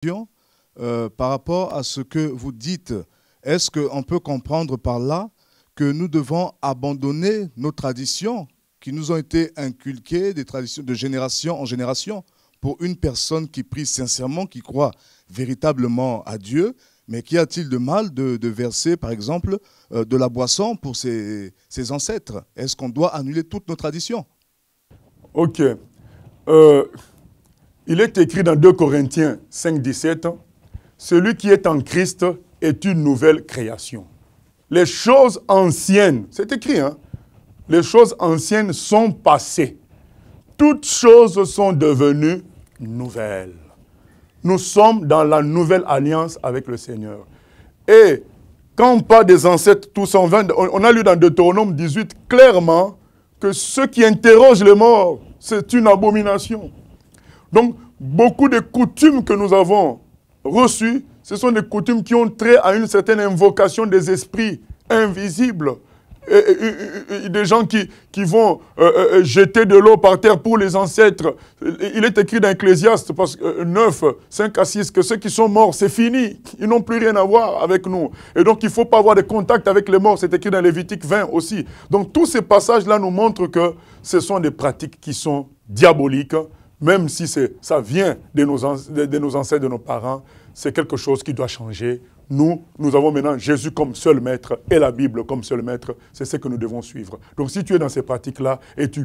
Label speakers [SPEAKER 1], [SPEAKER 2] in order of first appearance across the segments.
[SPEAKER 1] Par rapport à ce que vous dites. Est-ce qu'on peut comprendre par là que nous devons abandonner nos traditions qui nous ont été inculquées, des traditions de génération en génération, pour une personne qui prie sincèrement, qui croit véritablement à Dieu, mais qu'y a-t-il de mal de verser, par exemple, de la boisson pour ses ancêtres? Est-ce qu'on doit annuler toutes nos traditions?
[SPEAKER 2] Ok. Il est écrit dans 2 Corinthiens 5, 17, « Celui qui est en Christ est une nouvelle création. » Les choses anciennes, c'est écrit, hein? Les choses anciennes sont passées. Toutes choses sont devenues nouvelles. Nous sommes dans la nouvelle alliance avec le Seigneur. Et quand on parle des ancêtres, tous en vain, on a lu dans Deutéronome 18 clairement que ceux qui interrogent les morts, c'est une abomination. Donc, beaucoup de coutumes que nous avons reçues, ce sont des coutumes qui ont trait à une certaine invocation des esprits invisibles. Et des gens qui vont jeter de l'eau par terre pour les ancêtres. Il est écrit dans Ecclésiaste 9, 5 à 6, que ceux qui sont morts, c'est fini. Ils n'ont plus rien à voir avec nous. Et donc, il ne faut pas avoir de contact avec les morts. C'est écrit dans Lévitique 20 aussi. Donc, tous ces passages-là nous montrent que ce sont des pratiques qui sont diaboliques. Même si ça vient de nos ancêtres, de nos parents, c'est quelque chose qui doit changer. Nous avons maintenant Jésus comme seul maître et la Bible comme seul maître. C'est ce que nous devons suivre. Donc si tu es dans ces pratiques-là et tu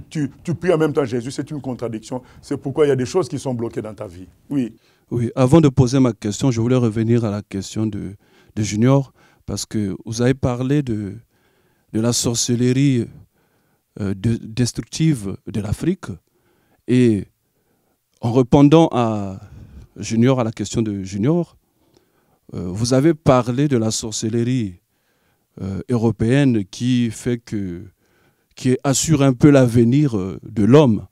[SPEAKER 2] pries en même temps Jésus, c'est une contradiction. C'est pourquoi il y a des choses qui sont bloquées dans ta vie. Oui.
[SPEAKER 3] Oui, avant de poser ma question, je voulais revenir à la question de Junior, parce que vous avez parlé de la sorcellerie destructive de l'Afrique. Et en répondant à Junior, à la question de Junior, vous avez parlé de la sorcellerie européenne qui assure un peu l'avenir de l'homme.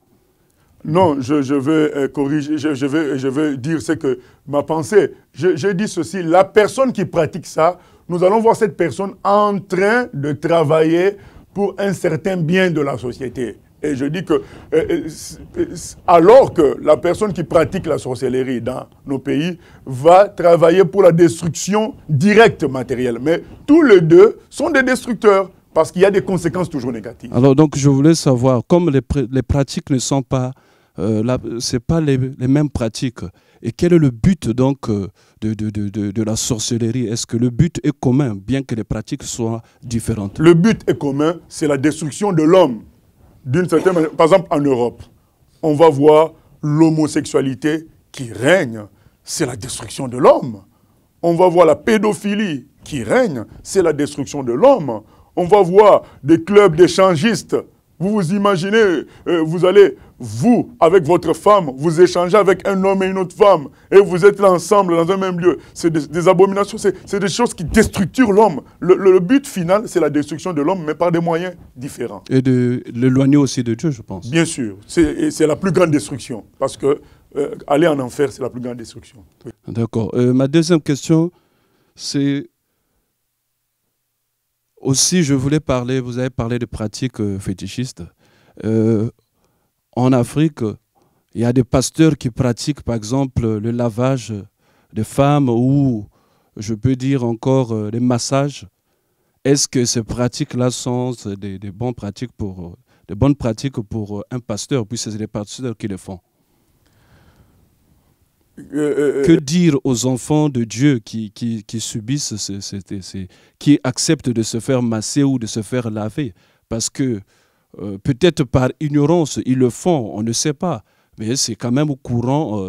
[SPEAKER 2] Non, je vais corriger, je vais dire ce que ma pensée. J'ai dit ceci, la personne qui pratique ça, nous allons voir cette personne en train de travailler pour un certain bien de la société. Et je dis que, alors que la personne qui pratique la sorcellerie dans nos pays va travailler pour la destruction directe matérielle. Mais tous les deux sont des destructeurs parce qu'il y a des conséquences toujours négatives.
[SPEAKER 3] Alors donc je voulais savoir, comme les pratiques ne sont pas, c'est pas les mêmes pratiques, et quel est le but donc de la sorcellerie? Est-ce que le but est commun, bien que les pratiques soient différentes?
[SPEAKER 2] Le but est commun, c'est la destruction de l'homme. D'une certaine manière, par exemple en Europe, on va voir l'homosexualité qui règne, c'est la destruction de l'homme. On va voir la pédophilie qui règne, c'est la destruction de l'homme. On va voir des clubs d'échangistes. Vous vous imaginez, vous allez, vous, avec votre femme, vous échangez avec un homme et une autre femme, et vous êtes là ensemble dans un même lieu. C'est des abominations, c'est des choses qui déstructurent l'homme. Le but final, c'est la destruction de l'homme, mais par des moyens différents.
[SPEAKER 3] Et de l'éloigner aussi de Dieu, je pense.
[SPEAKER 2] Bien sûr, c'est la plus grande destruction, parce que aller en enfer, c'est la plus grande destruction. Oui.
[SPEAKER 3] D'accord. Ma deuxième question, c'est... Aussi, je voulais parler, vous avez parlé de pratiques fétichistes. En Afrique, il y a des pasteurs qui pratiquent, par exemple, le lavage des femmes ou, je peux dire encore, les massages. Est-ce que ces pratiques-là sont des bonnes pratiques pour un pasteur, puisque c'est les pasteurs qui le font? Que dire aux enfants de Dieu qui subissent, qui acceptent de se faire masser ou de se faire laver? Parce que peut-être par ignorance, ils le font, on ne sait pas. Mais c'est quand même courant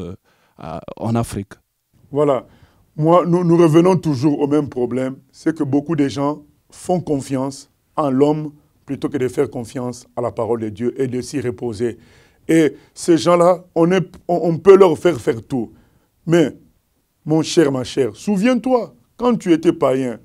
[SPEAKER 3] en Afrique.
[SPEAKER 2] Voilà. Moi, nous revenons toujours au même problème. C'est que beaucoup de gens font confiance en l'homme plutôt que de faire confiance à la parole de Dieu et de s'y reposer. Et ces gens-là, on peut leur faire tout. Mais, mon cher, ma chère, souviens-toi, quand tu étais païen,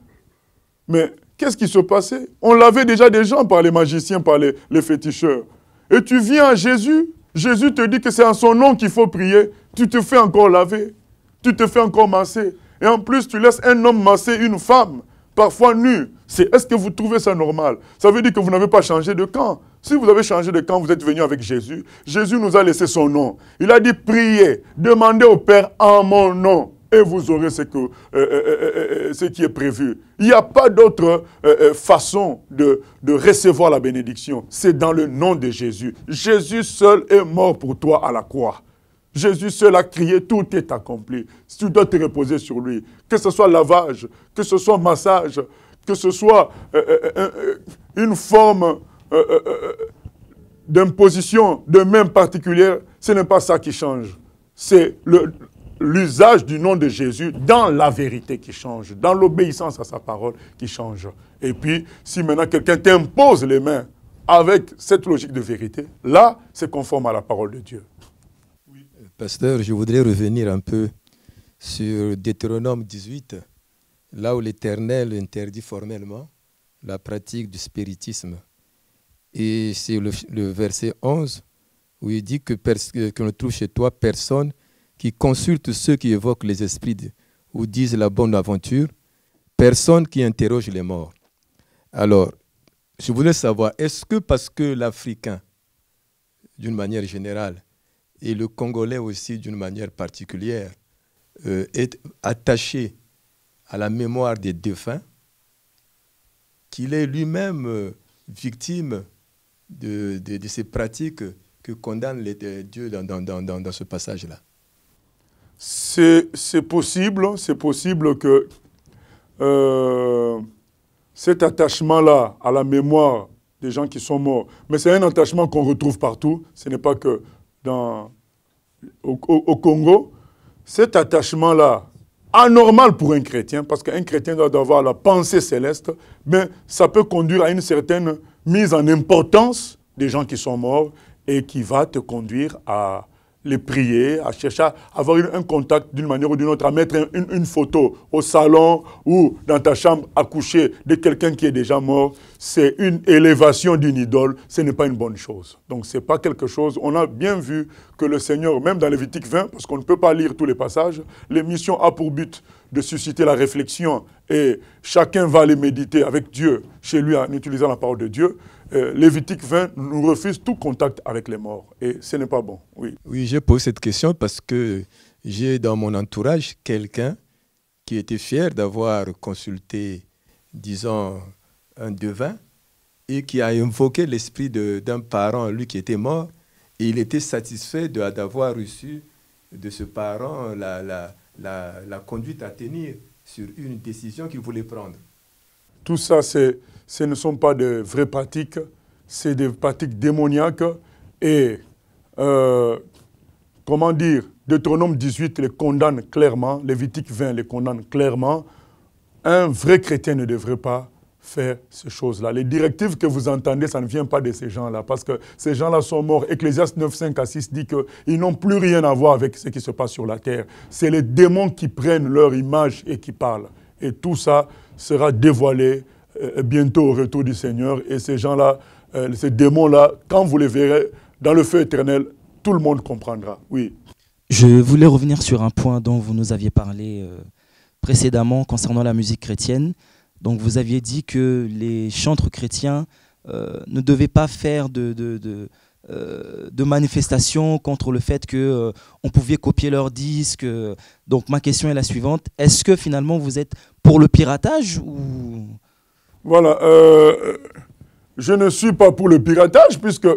[SPEAKER 2] mais qu'est-ce qui se passait? On lavait déjà des gens par les magiciens, par les féticheurs. Et tu viens à Jésus, Jésus te dit que c'est en son nom qu'il faut prier. Tu te fais encore laver, tu te fais encore masser. Et en plus, tu laisses un homme masser une femme, parfois nue. Est-ce que vous trouvez ça normal? Ça veut dire que vous n'avez pas changé de camp. Si vous avez changé de camp, vous êtes venu avec Jésus. Jésus nous a laissé son nom. Il a dit priez, demandez au Père en mon nom. et vous aurez ce qui est prévu. Il n'y a pas d'autre façon de recevoir la bénédiction. C'est dans le nom de Jésus. Jésus seul est mort pour toi à la croix. Jésus seul a crié, tout est accompli. Tu dois te reposer sur lui. Que ce soit lavage, que ce soit massage, que ce soit une forme d'imposition de main particulière, ce n'est pas ça qui change. C'est l'usage du nom de Jésus dans la vérité qui change, dans l'obéissance à sa parole qui change. Et puis, si maintenant quelqu'un t'impose les mains avec cette logique de vérité, là, c'est conforme à la parole de Dieu.
[SPEAKER 4] Pasteur, je voudrais revenir un peu sur Deutéronome 18, là où l'Éternel interdit formellement la pratique du spiritisme. Et c'est le verset 11 où il dit qu'on ne trouve chez toi personne qui consulte ceux qui évoquent les esprits ou disent la bonne aventure, personne qui interroge les morts. Alors, je voulais savoir, est-ce que parce que l'Africain, d'une manière générale, et le Congolais aussi d'une manière particulière, est attaché à la mémoire des défunts, qu'il est lui-même victime de ces pratiques que condamne Dieu dans ce passage-là?
[SPEAKER 2] C'est possible que cet attachement-là à la mémoire des gens qui sont morts, mais c'est un attachement qu'on retrouve partout, ce n'est pas que au Congo, cet attachement-là, anormal pour un chrétien, parce qu'un chrétien doit avoir la pensée céleste, mais ça peut conduire à une certaine mise en importance des gens qui sont morts et qui va te conduire à les prier, à chercher à avoir un contact d'une manière ou d'une autre, à mettre une photo au salon ou dans ta chambre à coucher de quelqu'un qui est déjà mort. C'est une élévation d'une idole, ce n'est pas une bonne chose. Donc ce n'est pas quelque chose, on a bien vu que le Seigneur, même dans Lévitique 20, parce qu'on ne peut pas lire tous les passages, l'émission a pour but de susciter la réflexion et chacun va les méditer avec Dieu, chez lui en utilisant la parole de Dieu. Lévitique 20 nous refuse tout contact avec les morts et ce n'est pas bon. Oui,
[SPEAKER 4] je pose cette question parce que j'ai dans mon entourage quelqu'un qui était fier d'avoir consulté, disons, un devin et qui a invoqué l'esprit d'un parent, lui qui était mort, et il était satisfait d'avoir reçu de ce parent la conduite à tenir sur une décision qu'il voulait prendre.
[SPEAKER 2] Tout ça, ce ne sont pas de vraies pratiques, c'est des pratiques démoniaques et, comment dire, Deutéronome 18 les condamne clairement, Lévitique 20 les condamne clairement. Un vrai chrétien ne devrait pas faire ces choses-là. Les directives que vous entendez, ça ne vient pas de ces gens-là, parce que ces gens-là sont morts. Ecclésiaste 9, 5 à 6 dit qu'ils n'ont plus rien à voir avec ce qui se passe sur la terre. C'est les démons qui prennent leur image et qui parlent. Et tout ça sera dévoilé bientôt au retour du Seigneur. Et ces gens-là, ces démons-là, quand vous les verrez dans le feu éternel, tout le monde comprendra. Oui.
[SPEAKER 5] Je voulais revenir sur un point dont vous nous aviez parlé précédemment concernant la musique chrétienne. Donc vous aviez dit que les chantres chrétiens ne devaient pas faire de manifestations contre le fait qu'on pouvait copier leurs disques. Donc ma question est la suivante. Est-ce que finalement vous êtes pour le piratage ou...
[SPEAKER 2] Voilà. Je ne suis pas pour le piratage puisque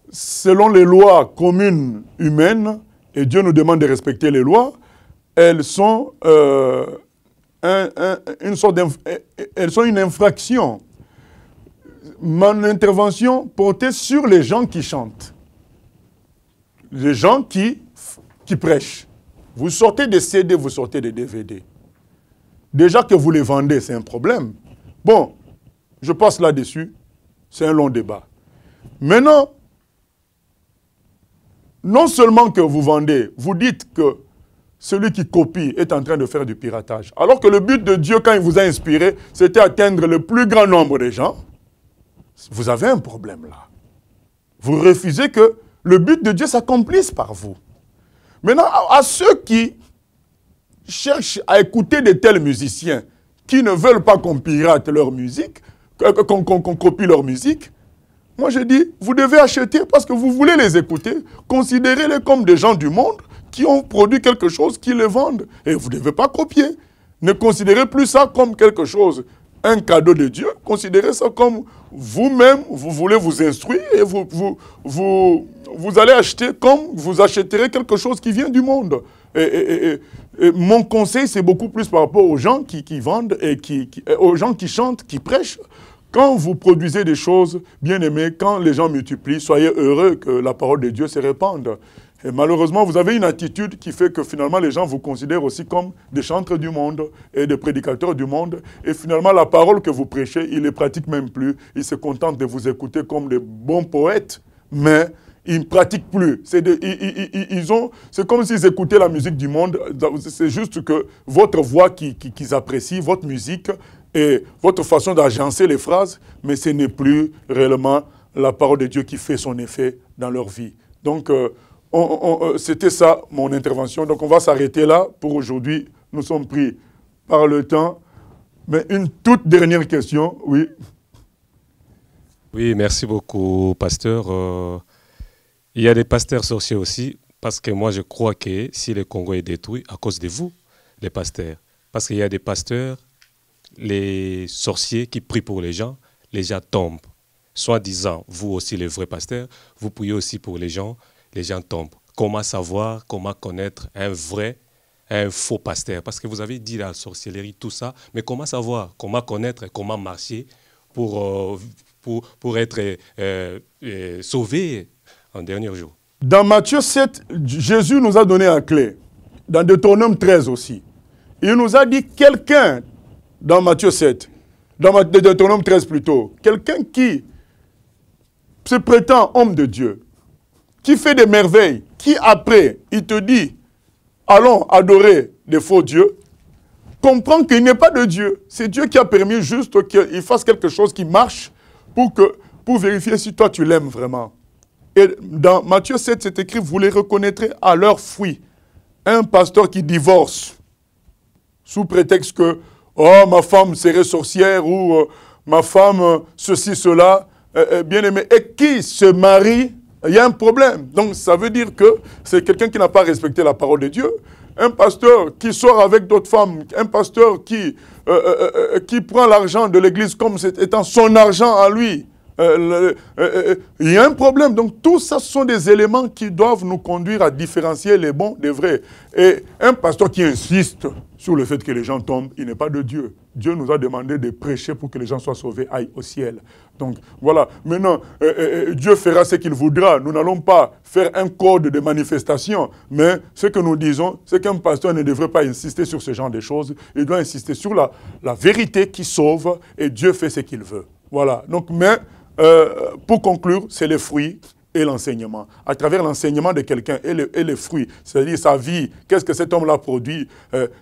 [SPEAKER 2] selon les lois communes humaines, et Dieu nous demande de respecter les lois, elles sont elles sont une infraction. Mon intervention portait sur les gens qui chantent, les gens qui prêchent. Vous sortez des CD, vous sortez des DVD. Déjà que vous les vendez, c'est un problème. Bon, je passe là-dessus, c'est un long débat. Maintenant, non seulement que vous vendez, vous dites que celui qui copie est en train de faire du piratage. Alors que le but de Dieu, quand il vous a inspiré, c'était atteindre le plus grand nombre de gens. Vous avez un problème là. Vous refusez que le but de Dieu s'accomplisse par vous. Maintenant, à ceux qui cherchent à écouter de tels musiciens, qui ne veulent pas qu'on pirate leur musique, qu'on copie leur musique, moi je dis, vous devez acheter parce que vous voulez les écouter, considérez-les comme des gens du monde qui ont produit quelque chose, qui le vendent. Et vous ne devez pas copier. Ne considérez plus ça comme quelque chose, un cadeau de Dieu. Considérez ça comme vous-même, vous voulez vous instruire et vous allez acheter comme vous achèterez quelque chose qui vient du monde. Et mon conseil, c'est beaucoup plus par rapport aux gens qui vendent et aux gens qui chantent, qui prêchent. Quand vous produisez des choses, bien aimées, quand les gens multiplient, soyez heureux que la parole de Dieu se répande. Et malheureusement, vous avez une attitude qui fait que finalement les gens vous considèrent aussi comme des chantres du monde et des prédicateurs du monde. Et finalement, la parole que vous prêchez, ils ne les pratiquent même plus. Ils se contentent de vous écouter comme des bons poètes, mais ils ne pratiquent plus. C'est comme s'ils écoutaient la musique du monde. C'est juste que votre voix qu'ils apprécient, votre musique et votre façon d'agencer les phrases, mais ce n'est plus réellement la parole de Dieu qui fait son effet dans leur vie. Donc, c'était ça mon intervention. Donc on va s'arrêter là pour aujourd'hui. Nous sommes pris par le temps. Mais une toute dernière question, oui.
[SPEAKER 6] Oui, merci beaucoup, pasteur. Il y a des pasteurs sorciers aussi, parce que moi je crois que si le Congo est détruit, à cause de vous, les pasteurs. Parce qu'il y a des pasteurs, les sorciers qui prient pour les gens tombent. Soi-disant, vous aussi les vrais pasteurs, vous priez aussi pour les gens tombent. Comment savoir, comment connaître un faux pasteur? Parce que vous avez dit la sorcellerie, tout ça, mais comment savoir, comment connaître, comment marcher pour être sauvé en dernier jour?
[SPEAKER 2] Dans Matthieu 7, Jésus nous a donné la clé. Dans Deutéronome 13 aussi. Il nous a dit quelqu'un, dans Matthieu 7, dans Deutéronome 13 plutôt, quelqu'un qui se prétend homme de Dieu, qui fait des merveilles, qui après, il te dit, allons adorer des faux dieux, comprend qu'il n'est pas de Dieu. C'est Dieu qui a permis juste qu'il fasse quelque chose qui marche pour vérifier si toi tu l'aimes vraiment. Et dans Matthieu 7, c'est écrit, vous les reconnaîtrez à leurs fruits. Un pasteur qui divorce, sous prétexte que, oh, ma femme serait sorcière, ou ma femme ceci, cela, bien aimé, et qui se marie, il y a un problème. Donc, ça veut dire que c'est quelqu'un qui n'a pas respecté la parole de Dieu. Un pasteur qui sort avec d'autres femmes, un pasteur qui prend l'argent de l'église comme étant son argent à lui. Il y a un problème. Donc, tout ça, ce sont des éléments qui doivent nous conduire à différencier les bons des vrais. Et un pasteur qui insiste sur le fait que les gens tombent, il n'est pas de Dieu. Dieu nous a demandé de prêcher pour que les gens soient sauvés, aillent au ciel. Donc, voilà. Maintenant, Dieu fera ce qu'il voudra. Nous n'allons pas faire un code de manifestation. Mais ce que nous disons, c'est qu'un pasteur ne devrait pas insister sur ce genre de choses. Il doit insister sur la vérité qui sauve et Dieu fait ce qu'il veut. Voilà. Donc, mais, pour conclure, c'est les fruits et l'enseignement. À travers l'enseignement de quelqu'un et les fruits, c'est-à-dire sa vie, qu'est-ce que cet homme-là produit,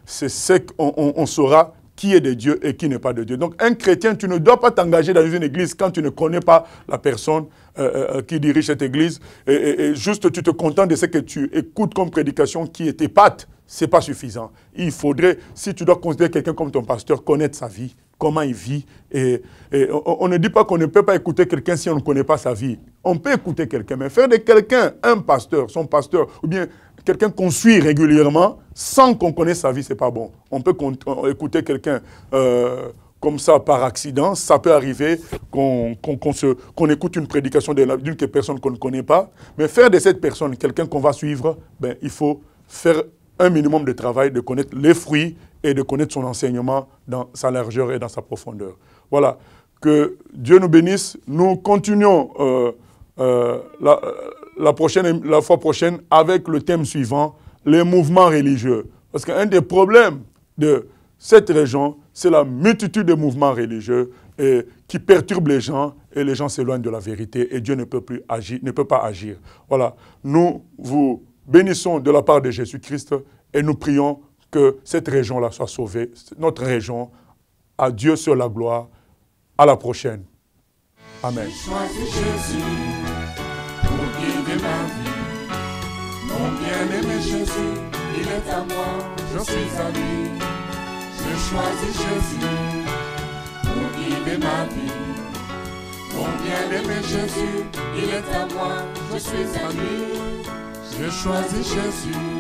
[SPEAKER 2] c'est ce qu'on saura qui est de Dieu et qui n'est pas de Dieu. Donc un chrétien, tu ne dois pas t'engager dans une église quand tu ne connais pas la personne qui dirige cette église et juste tu te contentes de ce que tu écoutes comme prédication qui est épate, ce n'est pas suffisant. Il faudrait, si tu dois considérer quelqu'un comme ton pasteur, connaître sa vie, comment il vit. Et on ne dit pas qu'on ne peut pas écouter quelqu'un si on ne connaît pas sa vie. On peut écouter quelqu'un, mais faire de quelqu'un un pasteur, son pasteur, ou bien quelqu'un qu'on suit régulièrement, sans qu'on connaisse sa vie, ce n'est pas bon. On peut écouter quelqu'un comme ça par accident. Ça peut arriver qu'on écoute une prédication d'une personne qu'on ne connaît pas. Mais faire de cette personne quelqu'un qu'on va suivre, ben, il faut faire un minimum de travail, de connaître les fruits et de connaître son enseignement dans sa largeur et dans sa profondeur. Voilà. Que Dieu nous bénisse. Nous continuons la fois prochaine avec le thème suivant, les mouvements religieux. Parce qu'un des problèmes de cette région, c'est la multitude de mouvements religieux qui perturbent les gens et les gens s'éloignent de la vérité et Dieu ne peut pas agir. Voilà. Nous vous bénissons de la part de Jésus-Christ et nous prions que cette région-là soit sauvée, notre région. À Dieu sur la gloire. À la prochaine. Amen.
[SPEAKER 7] J'ai choisi Jésus pour guider ma vie. Mon bien-aimé Jésus, il est à moi, je suis à lui. J'ai choisi Jésus pour guider ma vie. Mon bien-aimé Jésus, il est à moi, je suis à lui. J'ai choisi Jésus.